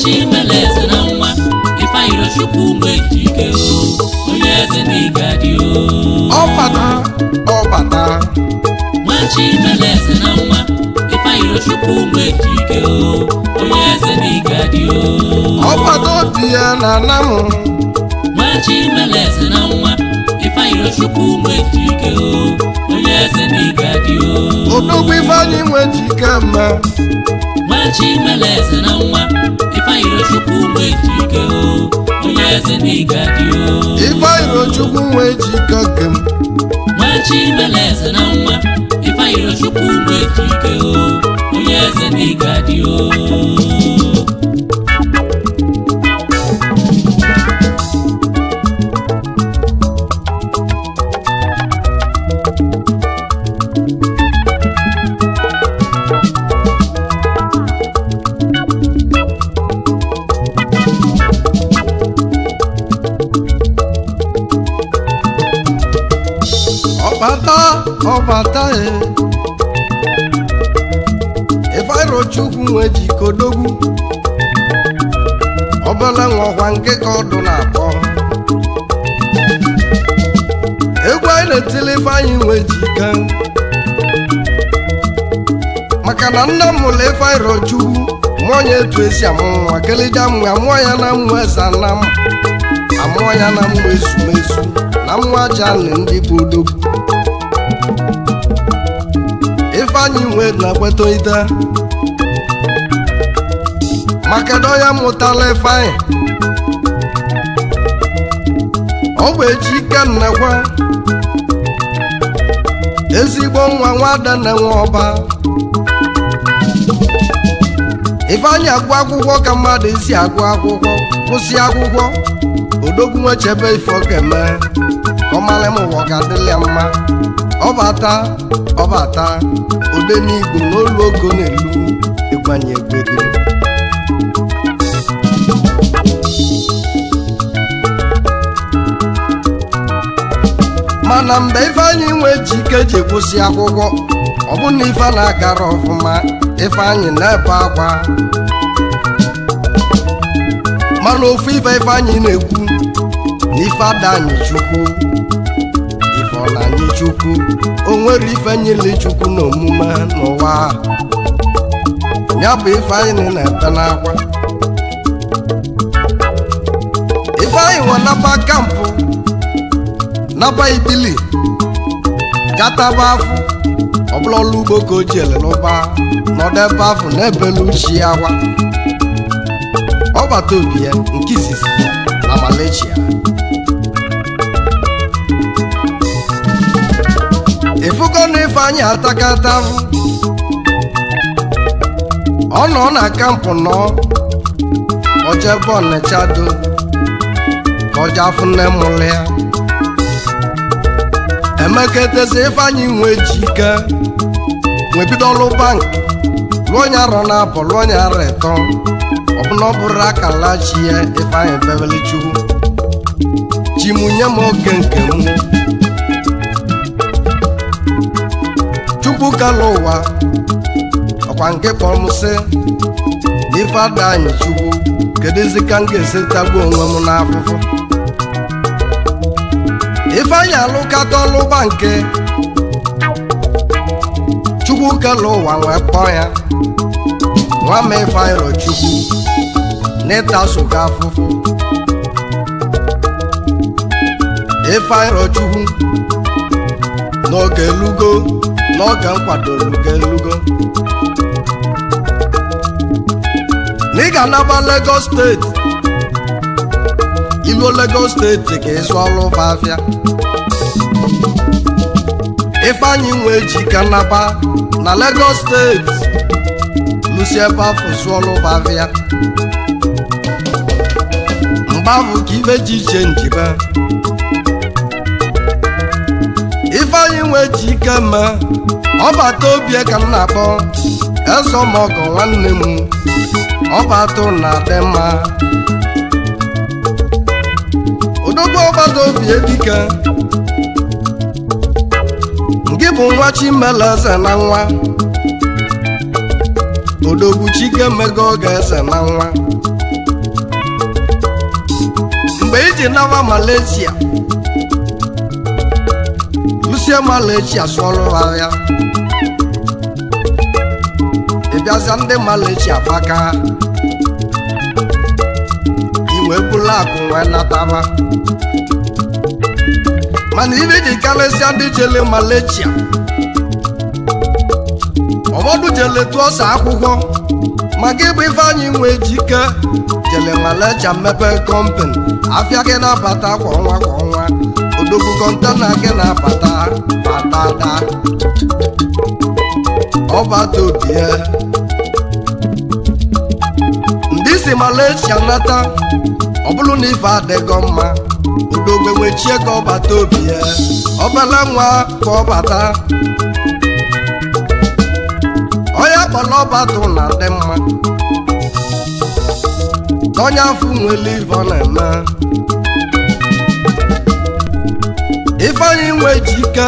Chimeleze na nwa Ifeanyi Chukwu Nwejike onye eze n'Igadi ọbata Chimeleze na nwa Ifeanyi Chukwu Nwejike onye eze n'Igadi ọbata obi ya na namu Chimeleze na nwa Ifeanyi Chukwu Nwejike onye eze n'Igadi Odogwu Ifeanyi Nwejike ma Chimeleze na nwa Ifeanyi Chukwu Nwejike onye eze n'Igadi Ifeanyi Chukwu Nwejike kem Chimeleze na nwa Ifeanyi Chukwu Nwejike onye eze n'Igadi ọbata Ifeanyi Chukwu Nwejike odogwu ọbụla nwọkwa nke ka ọdụ na-akpọ egwu anyị na-etili Ifeanyi Nwejike maka na nna m mụrụ Ifeanyi Chukwu nwonye etu esi amụ nwa kelija m amụọ ya na mmụ eze na m amụọ ya na mmụ ezumezu na mmụ aja ndị bụ odogwu Ifeanyi nwe na-akweta ide maka na ya mụtala Ifeanyi ọ bụ Ejike nnekwa ezigbo nwa nwada na-enwe ọba Ifeanyi agụ akwụkwọ ka mmadụ esi agụ akwụkwọ kwụsị akwụkwọ odogwu nwechebe ife ọ ga-eme ka ọ mara m ụwa ga-adịlị ya mma ọbata ode n'Igbo n'olu ogo n'elu ịgbanye egbedere mana mgbe Ifeanyi Nwejike ji kwụsị akwụkwọ ọ bụ na ife na-agara ọfụma Ifeanyi na-ebe akwa mana ofu ife Ifeanyi na-ekwu na ife ada anyị Chukwu ife ọ na anyị Chukwu o nwere ife nyere Chukwu na omume n'ụwa ya bụ Ifeanyi na-ebe n'akwa Ifeanyi nwe naba kampụ naba Ibili gataba afụ ọbụla ọlụ ugbo ka o ji elelụba n'ọdebe afụ na-ebelu chi akwa ọbata obi ya nke izizi na Malaysia ifugo na Ifeanyi atakata ọ nọ na kampụ nọ ojebe Ọnịcha do ka ọja afụ nne mụlụ ya emeketezi Ifeanyi Nwejike nwebido ọlụ bank lụọ onye arọ na abụ lụọ onye arọ ịtọ ọbụna ọ bụrụ akala chi ya Ifeanyi bebeli Chukwu chimunye m oke nke m Chukwu kala ụwa ọkwa nke kpọrọ m sị na ife ada anyị Chukwu kedụzi ka m ga-esetagbu onwe m n'afụfụ Ifeanyi alụkata ọlụba nke Chukwu kala ụwa wee kpọọ ya nwa m Ifeanyi Chukwu n'ịtasoga afụfụ Ifeanyi Chukwu n'oge elugo n'oge nkwadoro elugo na ị ga-anaba Lagos steeti iluo Lagos steeti ka ịzụ ọlụ afịa Ifeanyi Nwejike naba na Lagos steeti lụsi ebe afọ zụọ ọlụ afịa mgbe ahụ ka ife ji iche njibe Ifeanyi Nwejike ma ọbata obie ka m na-akpọ Ezọmọgọ nwanne m ọbata na adị mma odogwu ọbata obie dike nke bụ nwa Chimeleze na nwa odogwu Chike mego oge eze na nwa iji nawa Malaysia lusie Malaysia sụọlụ ahịa ịbịazịa ndị Malaysia paka iwe bụla akụ nwee nataba mana ibe ji karịsịa ndị jele Malaysia ụfọdụ jele tụọsa akwụkwọ maka ịbụ Ifeanyị Nwejike jele Malaysia mmepe kọmpani afịa gị na-abata kwa ọnwa odogwu kọntena gị na-abata patada ọbata obie ndị si Malaysia nata ọ bụrụ na ife adịgo mma odogwu nwechie ka ọbata obie ọbala nwa ka ọbata onye kpọrọ ọbatụ na dị mma onye afọ nwere ife ọ na-eme Ifeanyị Nwejike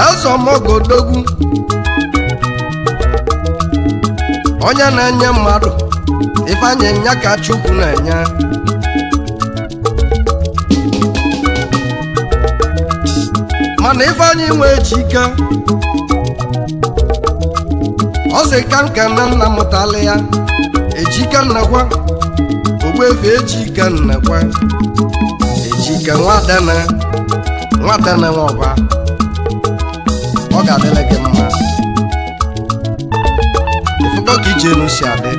ezomogodogwu onye na-enye mmadụ Ifeanyị nya ka Chukwu na-enye mana Ifeanyị Nwejike ọ sị ka nkene nna mụtala ya Ejike nnekwa Ogbuefi Ejike nnekwa Ejike nwadene ọba ọ ga-adịle gị mma ifugo ka ije enu si adị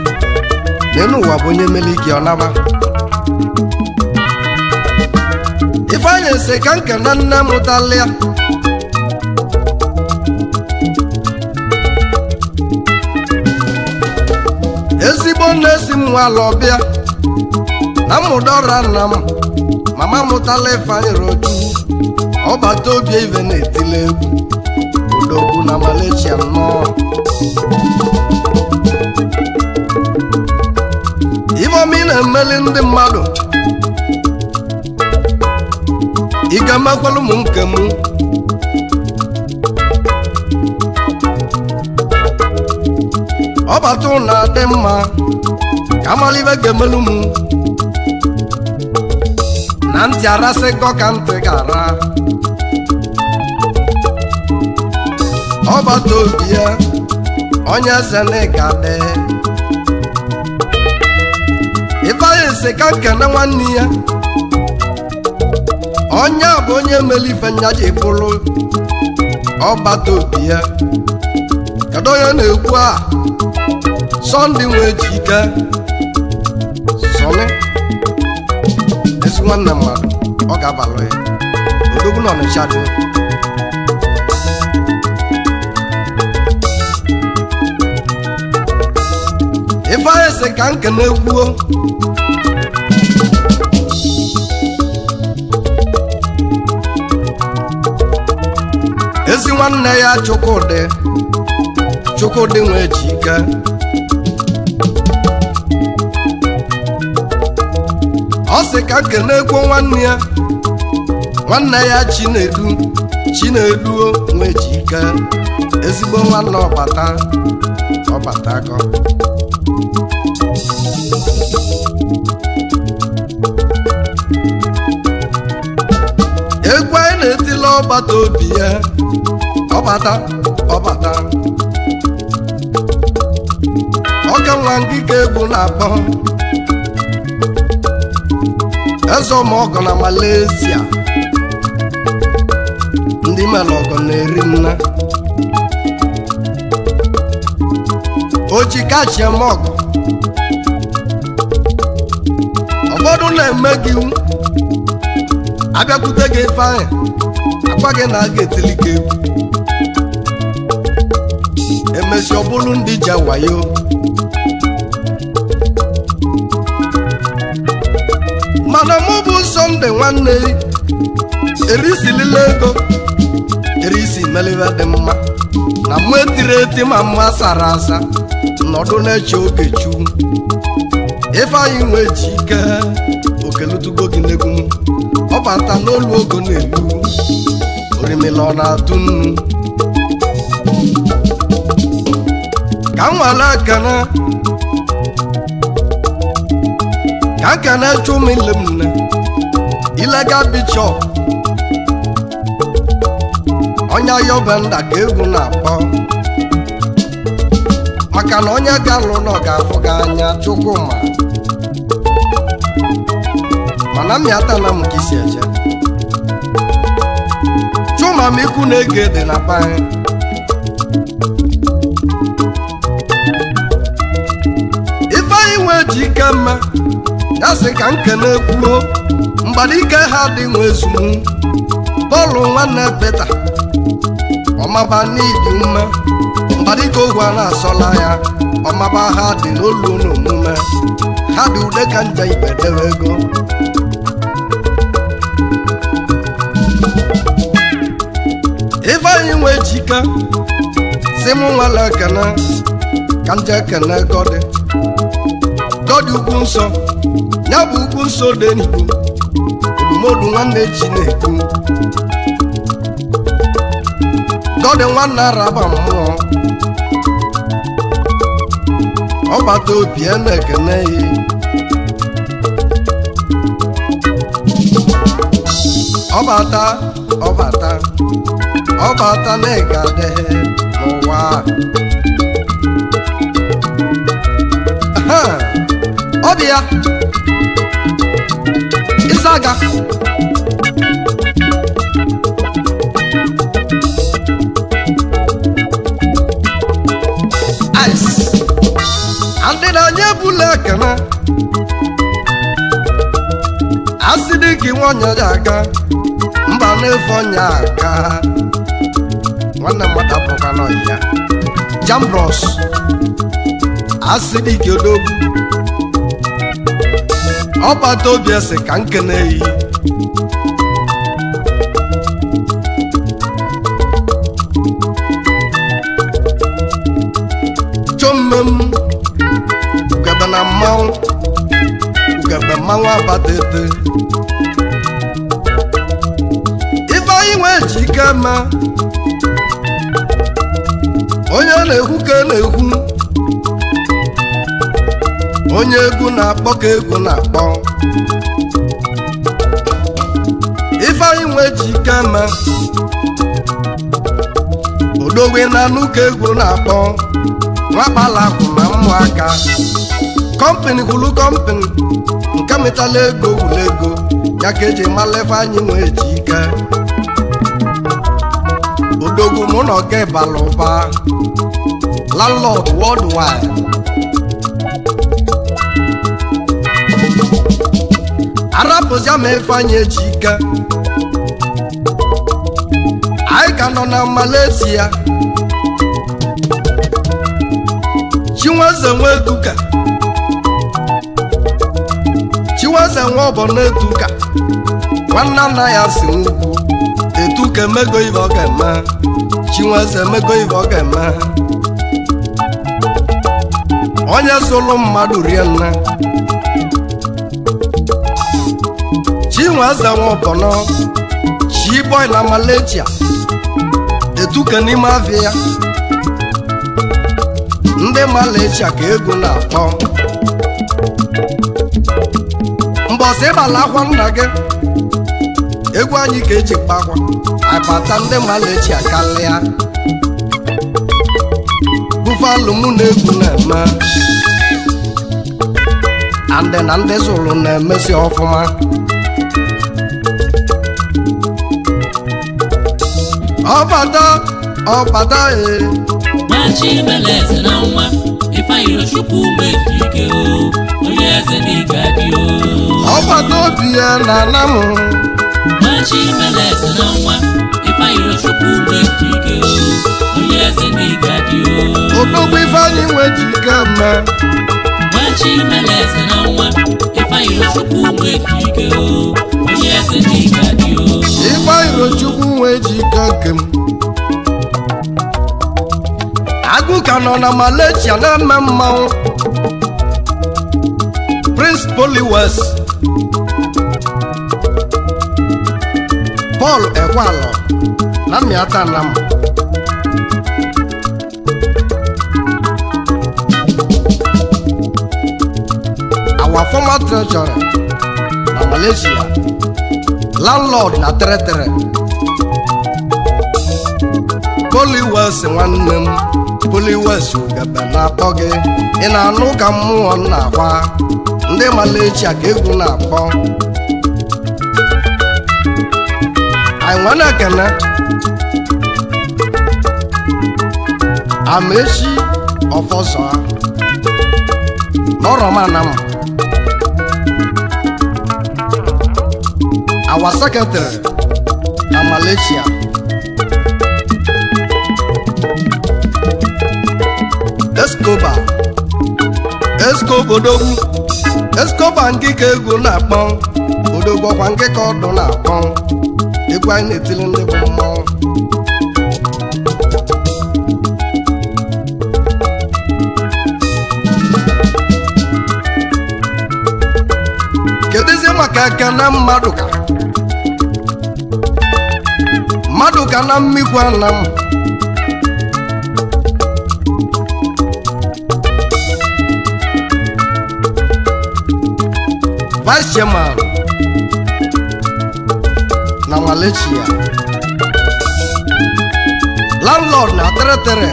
n'elu ụwa bụ onye meli gị ọnaba Ifeanyị sị ka nkene nne mụtala ya ezigbo nne si m nwala ọbịa na mmụdọra nna m mama mụtala Ifeanyị Roju ọbata obie ive na-etile egwu odogwu na Malaysia nnọọ Ifeọma ị na-emeli ndị mmadụ ị ga-emekwala ụmụ nke m ọbata ụlọ adị mma ka amalibe ga-emelu m na ntị arasịgo ka ntị ga-ara ọbata obie onye eze na ịgadị Ifeanyị sị ka nkene nwanne ya onye bụ onye meli ife nya ji bụrụ ọbata obie kedu onye na-ekwu a Sunday Nwejike Sọnị ezi nwanne mmadụ ọ ga-abalụ ya odogwu na Ọnịcha dị Ifeanyị sị ka nkene kwuo ezi nwanne ya Chukwudị Nwejike ọ sị ka nkene kwuo nwanne ya Chinedu Nwejike ezigbo nwanne ọbatago egwu anyị na-etila ọbata obi ya ọbata oge nwa ngịga egwu na-akpọ Ezeomogo na Malaysia ndị mere ọgọ na-eri nna Ojikachiemọgụ ụfọdụ na-eme gị abịakwute gị Ifeanyị akwa gị na aga etili gị egwu emesi ọbụlụ ndị ji wayo mana mụ bụ Sunday nwanne erisilile ego erisi melive dị mma na mụ etiri eti ma mma sara asa nọdụ na-eche Ogechu Ifeanyị Nwejike okelutugo gị n'egwu m ọ bata n'olu ogo na-elu orimila ọ na-atụ nnu ka m nwale akana ka nke na-echu m ile m nne ilega bishọp onye ayọbenda ka egwu na-akpọ maka na onye ga-alụ nọ ga-afụ gị anya Chukwuma mana mịatana m ka isi eje Chuma m ikwu na-ege dị na panye Ifeanyi nwe ji ike mma ya sị ka nkene kwuo mgbadike ha dị nwe ezumu bọọlụ nwanne Peta ọmaba n'idi ume mgbadike ogwu a na-asọla ya ọmaba ha dị n'olu n'omume ha dị ude ka nje ibe dewe ego Ifeanyi nwe ji ike si mụ nwere ekene ka nje ekene gọdị ugwu nsọ ya bụ ugwu nsọ dị n'Igbo odumodu nwanne chi na-ekwu gọdị nwanne araba mmụọ ọbata obi na-ekene ọbata na-ega adịghị n'ụwa ọ dị ya Ịzaga ice ndị na-anye ebula ekene asịdị gị nwanyị ya aga mba na-efe onye aka nwanne mmadụ bụkwa n'ọhịa Jambros asịdị gị odogwu ọbata obi ese ka nkene yi chọmmem ugebe na mmanwụ abata ete Ifeanyi nwe ji ike ma onye na-ekwu ka na-ekwu onye egwu na-akpọ ka egwu na-akpọ Ifeanyi nwe ji ike ma odogwe na-anụ ka egwu na-akpọ nwakpala akwụ na ụmụaka kọmpini kwulu kọmpini nke metala ego wulu ego ya ka eji mala Ifeanyi nwe ji ike odogwu mụ na ọga ịbala ụba landlord worldwide arapụzi ama Ifeanyi eji ike anyị ka nọ na Malaysia Chinweze nwe eduka Chinweze nwe ọbọ na-eduka nwanne nna ya si n'ugwu etuka emego ibe ọ ga-eme Chinweze emego ibe ọ ga-eme onye solo mmadụ rie nna Chinweze nwe ọbọnọ Chiboy na Malaysia etuka n'ime afịa ya ndị Malaysia ka ego na-akpọ mbọsị ịbala akwa nna gị egwu anyị ka eji kpakwa akpata ndị Malaysia karịa bufalo mụ na egwu na-eme andị na ndị zụrụ na-emesi ọfụma ọbata Machimeleze na nwa Ifeanyi Chukwu nwe ji ike onye eze n'ike dị ọbata obi ya na anam Machimeleze na nwa Ifeanyi Chukwu nwe ji ike onye eze n'ike dị odogwu Ifeanyi nwe ji ike mma Machimeleze na nwa Ifeanyi Chukwu nwe ji ike onye eze n'ike dị Ifeanyi Chukwu nwe ji ike kem agụ ka nọ na Malaysia na-eme mmanwụ Prince Poliwes Paul Ekwalo na Miata Nam our former treasurer na Malaysia, landlord na Tere Poliwes nwanne m Poliwes ugebe na-akpọ gị ị na-anụ ka mmụọ na-akwa ndị Malaysia ka egwu na-akpọ anyị nwere ekene Amechi ọfọsọ n'ọrọmana m our secretary na Malaysia Escobar ngịka egwu na-akpọ odogwu ọkwa ngịka ọdụ na-akpọ egwu anyị na-etili ndị bụ mmọnwụ kedụzi maka ekene mmadụ ka na mmikwu ana m Vice Chairman na Malaysia, landlord na Tere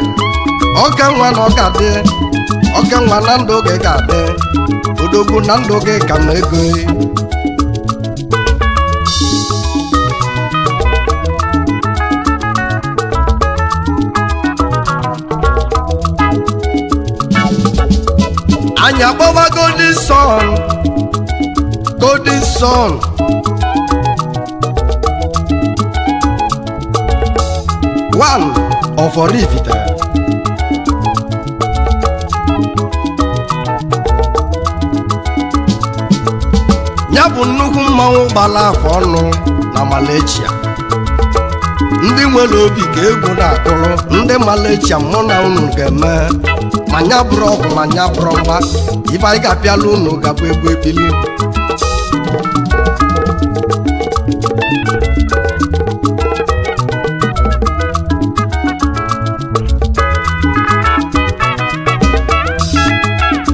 ọka nwa na ọka dị ọka nwa na ndụ gị ga-adị odogwu na ndụ gị ka na ego anyị akpọba Golden Sun one of Oraifite ya bụ nnukwu mmanwụ gbara afọ ọnụ na Malaysia ndị nwere obi ka egwu na-akụrụ ndị Malaysia mụ na unu ga-eme ma nya bụrụ ọgwụ ma nya bụrụ mgba ife anyị ga-apịala unu gabụ egwu ebili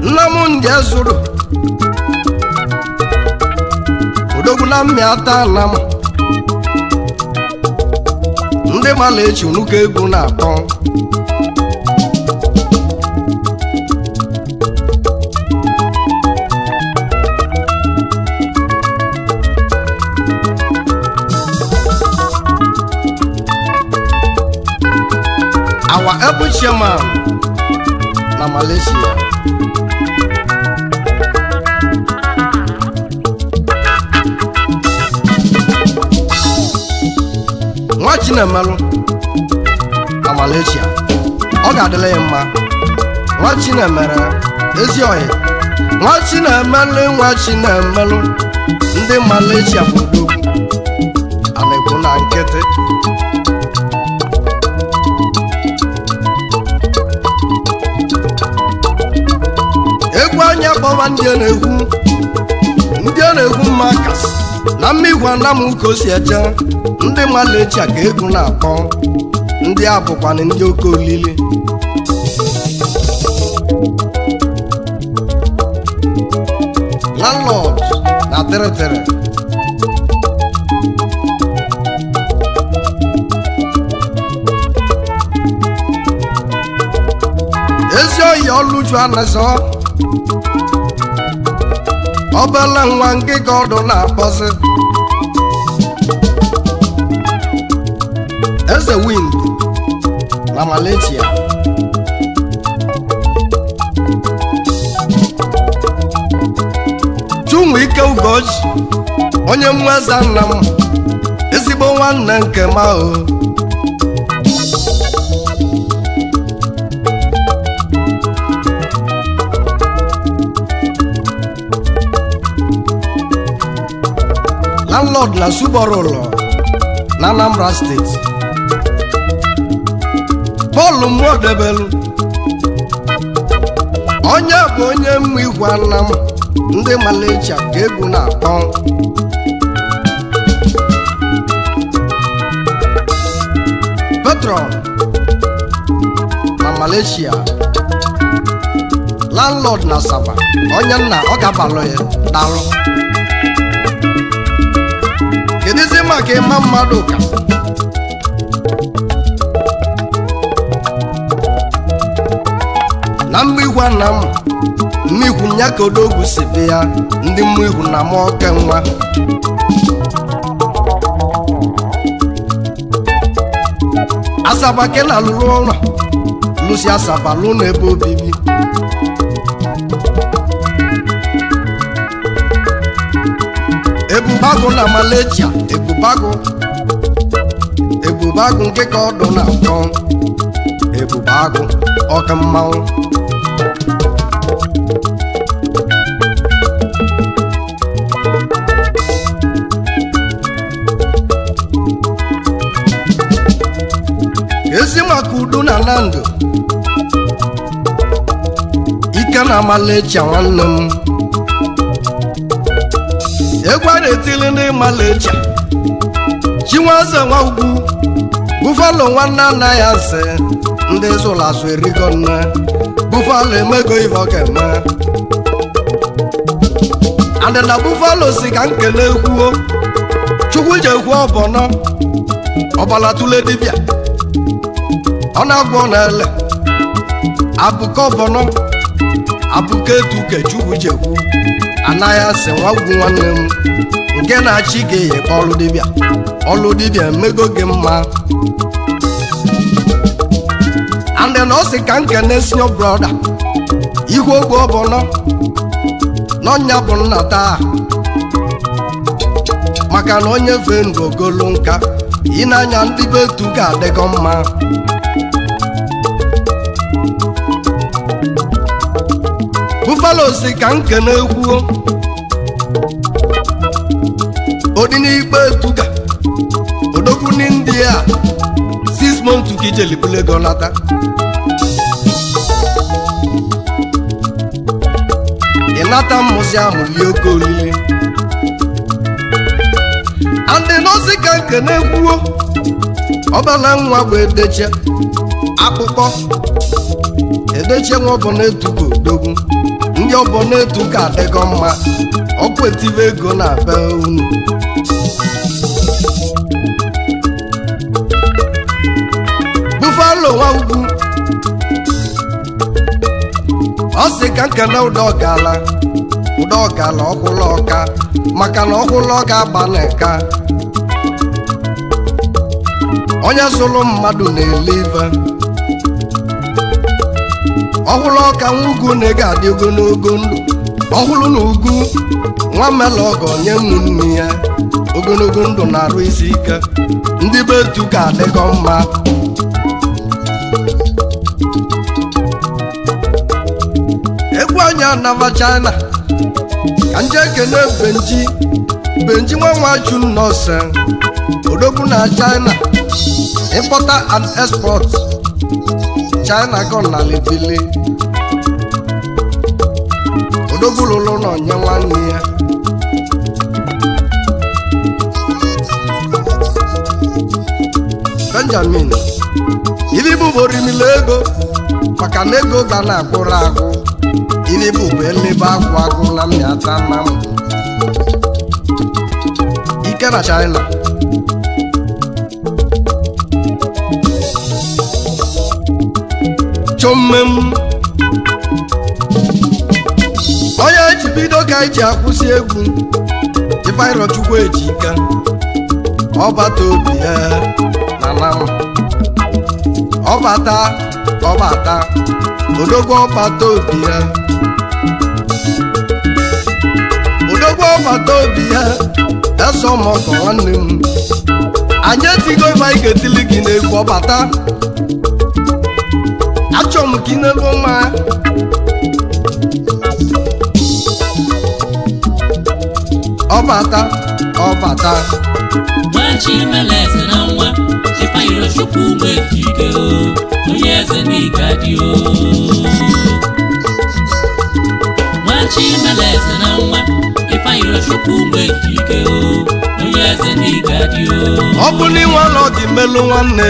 nna m zụrụ odogwu na mmịata na m ndị Malaysia unu ka egwu na-akpọ our Apple chairman na Malaysia nwa Chinemelụ na Malaysia ọ ga-adịla ya mma nwa Chinemere ezi oyi nwa Chinemelụ ndị Malaysia bụ odogwu a na-ekwu na nkịtị egwu anya kpọwa ndị a na-egwu mma kasị na mmigwe anam ka o si eje ndị Malaysia ka egwu na-akpọ ndị a bụkwana ndị oke olili landlord na Tere ezi oyi ọlụju anazọ ọbala nwa ngịga ọdụ na-akpọzi Eze Wind na Malaysia Chumuike Ugoji onye mweza nna m ezigbo nwanne nke m ahụ landlord na Suborolo na Anambra State Paul Mwodebelu onye bụ onye mma igwe nna m ndị Malaysia ka egwu na-akpọ Petron na Malaysia landlord na Asaba onye nna ọ ga-abalụ ya dalụ kedụzi maka ịma mmadụ ka na mmigwe na mmigwu nya ka odogwu si be ya ndị mmigwu na m oke nwa Asaba ke na lụrụ ụlọ lụsi Asaba lụ n'ebe obibi Ebubagu na Malaysia Ebubagu nke ka ọdụ na akọ Ebubagu ọka mmanwụ ezi maka udo na Nando ike na Malaysia nwanne m egwu a na-etili ndị Malaysia Chinwaze nwa ugwu Buffalo nwanne anaghị asị ndị zụrụ azụ erigo nne Buffalo emego ife ọ ga-eme andị na Buffalo si ka nkele ekwuo Chukwu ji ekwu ọbọnọ ọbala tụle dibịa ọ na-agwọ n'ele abụka ọbọnọ abụka etu ke Chukwu ji ekwu anaghị asị nwa ugwu nwanne m nke na-achị ga-eyekpa ọlụ dibịa emego gị mma andị na ọ sị ka nkene senior brother ihu ogbe ọbọnọ n'ọnya bụ nna taa maka na onye fee ndụ ogolo nka ị na-anya ndị be etu ga-adịgo mma Buffalo si ka nkene ekwuo odi n'ikpe etuga odogwu n'indi a 6 months ka ijeli bulego nata ịnata mmụzi amụli oke olili andị n'ozi ka nkene ekwuo ọbala nwa bụ edeche akpụkpọ edeche nwa ọbụ na-etugo odogwu ndị ọbụ na-etu ka adịgo mma ọkụ etive ego na be unu Buffalo nwa ugwu ọ sị ka nkene ụdọ ọgala ọkwụlụ ọka maka na ọkwụlụ ọka agba n'eka onye sụrụ mmadụ na-ele ife ọkwụlụ ọka nwa ugwu na-ega adị ogologo ndụ ọhụrụ na ugwu nwa mela ọgọ nye ụmụnne ya ogologo ndụ na-arụ isi ike ndị be etu ka adịgo mma egwu anya anava China ka nje ekene Benji nwa nwa Jun nọọsụ odogwu na China importer and export China gọ na lebili odogwu lụlụ na onye nwanne ya Benjamin ili bụ borimile ego maka na ego ga na-akwụrụ akwụ ili bụ elebe agwụ na mmịata na m ike na China chọmmem onye eji bido ka iji akwụsị egwu Ifeanyichukwu Ejika ọbata obi ya na nam ọbata odogwu ọbata obi ya eso m ọkọ nwanne m anyị etigo ife anyị ga-etili gị n'egwu ọbata achọ m ka ị n'elu mma ọbata Nwachimeleze na nwa Ifeanyichukwu Ejika onye eze n'Igadi Nwachimeleze na nwa Ifeanyichukwu Ejika onye eze n'Igadi ọ bụ n'inwe ọlọ gị melụ nwanne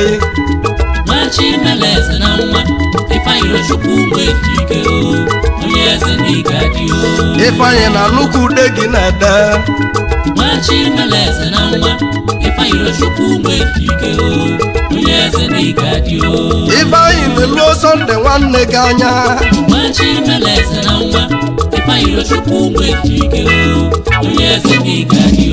Nwachimeleze na nwa Ifeanyi Rochukwu ụmụ ejike o onye eze n'igadi o Ifeanyi na nnukwu ude gị na-ede Nwachimeleze na nwa Ifeanyi Rochukwu ụmụ ejike o onye eze n'igadi o Ifeanyi na-elu Sunday nwanne gị anya Nwachimeleze na nwa Ifeanyi Rochukwu ụmụ ejike o onye eze n'igadi